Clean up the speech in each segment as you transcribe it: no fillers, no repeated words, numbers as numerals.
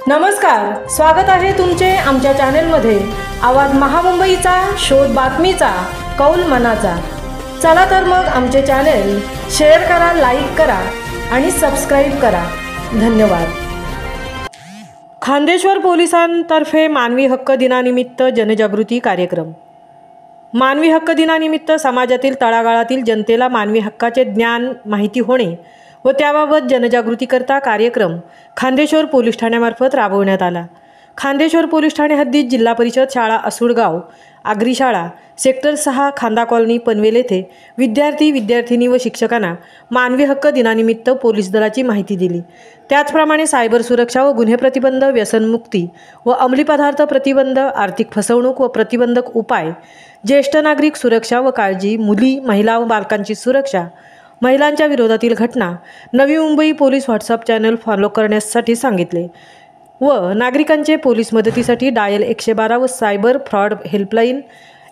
नमस्कार, स्वागत आहे तुमचे आमच्या चॅनलमध्ये। आवाज महामुंबईचा, शोध बातमीचा, कौल मनाचा। चला तर मग आमचे चॅनल शेअर करा, लाईक करा आणि सबस्क्राइब करा। धन्यवाद। खान्देश्वर पोलिसांतर्फे मानवी हक्क दिनानिमित्त जनजागृती कार्यक्रम। मानवी हक्क दिनानिमित्त समाजातील तळागाळातील जनतेला मानवी हक्काचे ज्ञान, माहिती होणे व त्याबाबत जनजागृतीकरता कार्यक्रम खान्देश्वर पोलीस ठाण्यामार्फत राबवण्यात आला। खान्देश्वर पोलीस ठाणे हद्दीत जिल्हा परिषद शाळा असुडगाव, आगरी शाळा, सेक्टर 6, खांदा कॉलनी, पनवेल येथे विद्यार्थी, विद्यार्थिनी व शिक्षकांना मानवी हक्क दिनानिमित्त पोलीस दलाची माहिती दिली। त्याचप्रमाणे सायबर सुरक्षा व गुन्हे प्रतिबंध, व्यसनमुक्ती व अंमली पदार्थ प्रतिबंध, आर्थिक फसवणूक व प्रतिबंधक उपाय, ज्येष्ठ नागरिक सुरक्षा व काळजी, मुली, महिला व बालकांची सुरक्षा, महिलांच्या विरोधातील घटना, Navi Mumbai police WhatsApp channel follow करण्यासाठी सांगितले व नागरिकांचे पोलीस मदतीसाठी डायल 112 व सायबर फ्रॉड हेल्पलाईन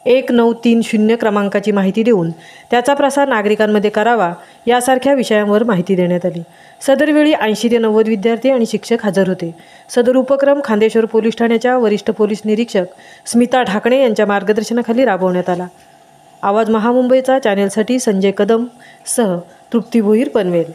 1930 क्रमांकाची माहिती देऊन त्याचा प्रसार नागरिकांमध्ये करावा यासारख्या विषयांवर माहिती देण्यात आली। सदरवेळी 80 ते 90 विद्यार्थी आणि शिक्षक हजर होते। सदर उपक्रम खान्देश्वर पोलीस ठाण्याच्या वरिष्ठ पोलीस निरीक्षक स्मिता ढाकणे यांच्या मार्गदर्शनाखाली राबवण्यात आला। आवाज महामुंबईचा चॅनलसाठी संजय कदम सह तृप्ती भोईर, पनवेल।